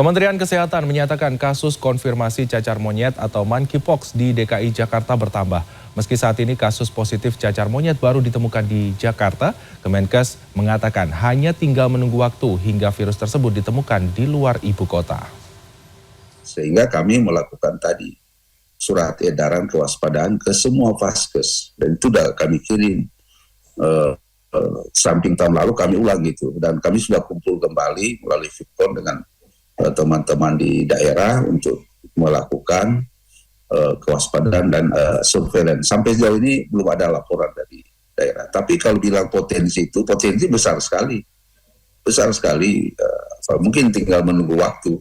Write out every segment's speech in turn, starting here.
Kementerian Kesehatan menyatakan kasus konfirmasi cacar monyet atau monkeypox di DKI Jakarta bertambah. Meski saat ini kasus positif cacar monyet baru ditemukan di Jakarta, Kemenkes mengatakan hanya tinggal menunggu waktu hingga virus tersebut ditemukan di luar ibu kota. Sehingga kami melakukan tadi surat edaran kewaspadaan ke semua vaskes, dan itu sudah kami kirim. Samping tahun lalu kami ulang gitu, dan kami sudah kumpul kembali melalui Vipcon dengan teman-teman di daerah untuk melakukan kewaspadaan dan surveillance. Sampai sejauh ini belum ada laporan dari daerah. Tapi kalau bilang potensi itu, potensi besar sekali. Besar sekali, mungkin tinggal menunggu waktu.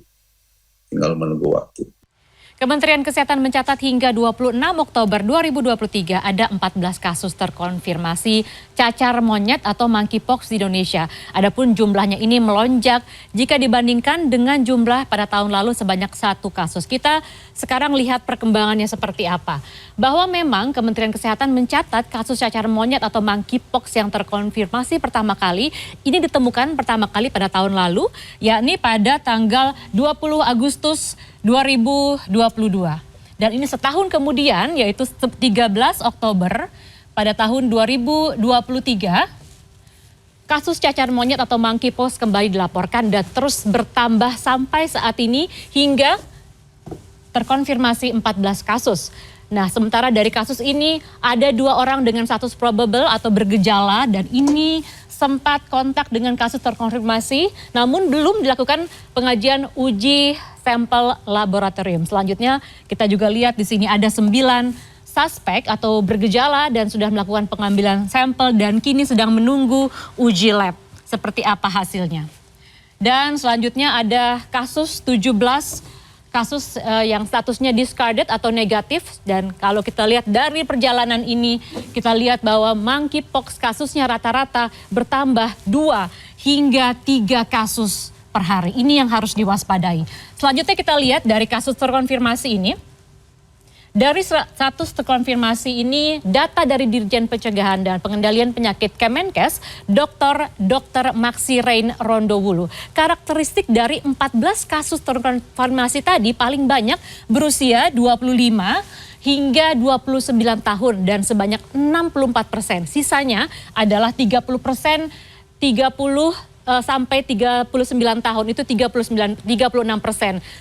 Kementerian Kesehatan mencatat hingga 26 Oktober 2023 ada 14 kasus terkonfirmasi cacar monyet atau monkeypox di Indonesia. Adapun jumlahnya ini melonjak jika dibandingkan dengan jumlah pada tahun lalu sebanyak 1 kasus. Kita sekarang lihat perkembangannya seperti apa. Bahwa memang Kementerian Kesehatan mencatat kasus cacar monyet atau monkeypox yang terkonfirmasi pertama kali ini ditemukan pertama kali pada tahun lalu, yakni pada tanggal 20 Agustus 2022. Dan ini setahun kemudian, yaitu 13 Oktober pada tahun 2023, kasus cacar monyet atau monkeypox kembali dilaporkan dan terus bertambah sampai saat ini hingga terkonfirmasi 14 kasus. Nah, sementara dari kasus ini ada 2 orang dengan status probable atau bergejala, dan ini sempat kontak dengan kasus terkonfirmasi, namun belum dilakukan pengajian uji sampel laboratorium. Selanjutnya kita juga lihat di sini ada 9 suspek atau bergejala dan sudah melakukan pengambilan sampel dan kini sedang menunggu uji lab. Seperti apa hasilnya. Dan selanjutnya ada kasus 17 kasus yang statusnya discarded atau negatif, dan kalau kita lihat dari perjalanan ini kita lihat bahwa monkeypox kasusnya rata-rata bertambah 2 hingga 3 kasus per hari. Ini yang harus diwaspadai. Selanjutnya kita lihat dari kasus terkonfirmasi ini. Dari status terkonfirmasi ini, data dari Dirjen Pencegahan dan Pengendalian Penyakit Kemenkes, Dr. Maksi Rein Rondowulu. Karakteristik dari 14 kasus terkonfirmasi tadi paling banyak berusia 25 hingga 29 tahun dan sebanyak 64%. Sisanya adalah 30%, 30 sampai 39 tahun itu 36%.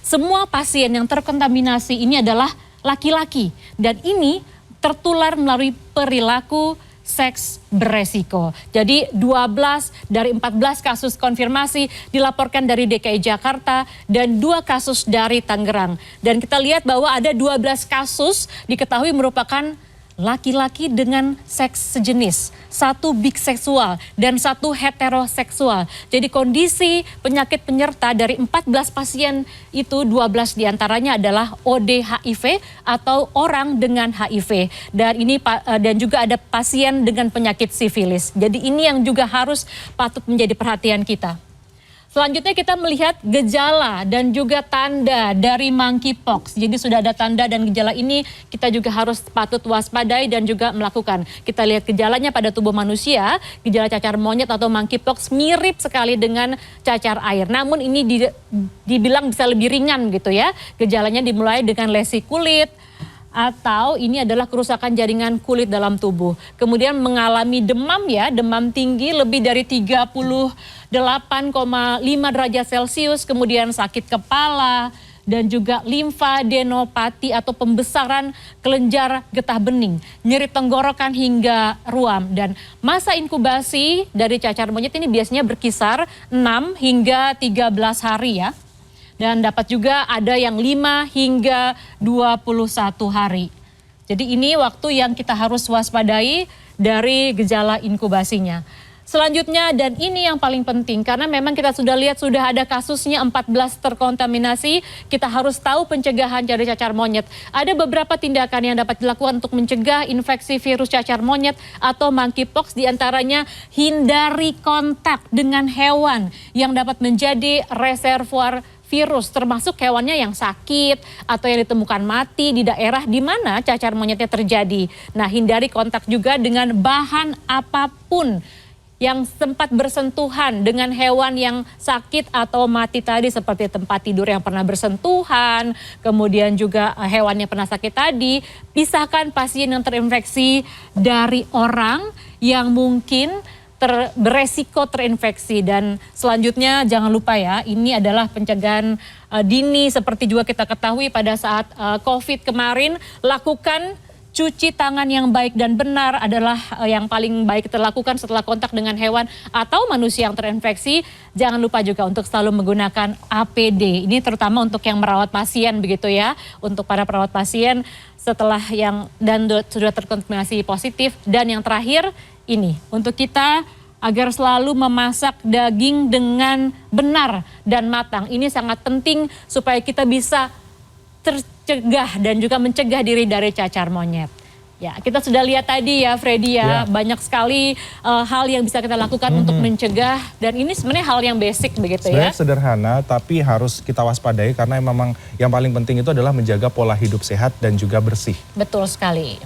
Semua pasien yang terkontaminasi ini adalah laki-laki, dan ini tertular melalui perilaku seks beresiko. Jadi 12 dari 14 kasus konfirmasi dilaporkan dari DKI Jakarta dan 2 kasus dari Tangerang. Dan kita lihat bahwa ada 12 kasus diketahui merupakan laki-laki dengan seks sejenis, 1 biseksual dan 1 heteroseksual. Jadi kondisi penyakit penyerta dari 14 pasien itu 12 diantaranya adalah ODHIV atau orang dengan HIV. Dan juga ada pasien dengan penyakit sifilis. Jadi ini yang juga harus patut menjadi perhatian kita. Selanjutnya kita melihat gejala dan juga tanda dari monkeypox. Jadi sudah ada tanda dan gejala ini kita juga harus patut waspadai dan juga melakukan. Kita lihat gejalanya pada tubuh manusia, gejala cacar monyet atau monkeypox mirip sekali dengan cacar air. Namun ini dibilang bisa lebih ringan gitu ya. Gejalanya dimulai dengan lesi kulit, atau ini adalah kerusakan jaringan kulit dalam tubuh. Kemudian mengalami demam ya, demam tinggi lebih dari 38,5 derajat Celcius, kemudian sakit kepala, dan juga limfadenopati atau pembesaran kelenjar getah bening, nyeri tenggorokan hingga ruam. Dan masa inkubasi dari cacar monyet ini biasanya berkisar 6 hingga 13 hari ya. Dan dapat juga ada yang 5 hingga 21 hari. Jadi ini waktu yang kita harus waspadai dari gejala inkubasinya. Selanjutnya, dan ini yang paling penting karena memang kita sudah lihat sudah ada kasusnya 14 terkontaminasi, kita harus tahu pencegahan dari cacar monyet. Ada beberapa tindakan yang dapat dilakukan untuk mencegah infeksi virus cacar monyet atau monkeypox, diantaranya hindari kontak dengan hewan yang dapat menjadi reservoir virus, termasuk hewannya yang sakit atau yang ditemukan mati di daerah di mana cacar monyetnya terjadi. Nah, hindari kontak juga dengan bahan apapun yang sempat bersentuhan dengan hewan yang sakit atau mati tadi seperti tempat tidur yang pernah bersentuhan, kemudian juga hewan yang pernah sakit tadi, pisahkan pasien yang terinfeksi dari orang yang mungkin beresiko terinfeksi. Dan selanjutnya jangan lupa ya, ini adalah pencegahan dini seperti juga kita ketahui pada saat COVID kemarin, lakukan cuci tangan yang baik dan benar adalah yang paling baik kita lakukan setelah kontak dengan hewan atau manusia yang terinfeksi. Jangan lupa juga untuk selalu menggunakan APD. Ini terutama untuk yang merawat pasien begitu ya. Untuk para perawat pasien setelah yang sudah terkonfirmasi positif. Dan yang terakhir ini untuk kita agar selalu memasak daging dengan benar dan matang. Ini sangat penting supaya kita bisa tercegah dan juga mencegah diri dari cacar monyet. Ya, kita sudah lihat tadi ya Freddy ya, banyak sekali hal yang bisa kita lakukan untuk mencegah, dan ini sebenarnya hal yang basic begitu ya. Sebenarnya sederhana tapi harus kita waspadai karena memang yang paling penting itu adalah menjaga pola hidup sehat dan juga bersih. Betul sekali.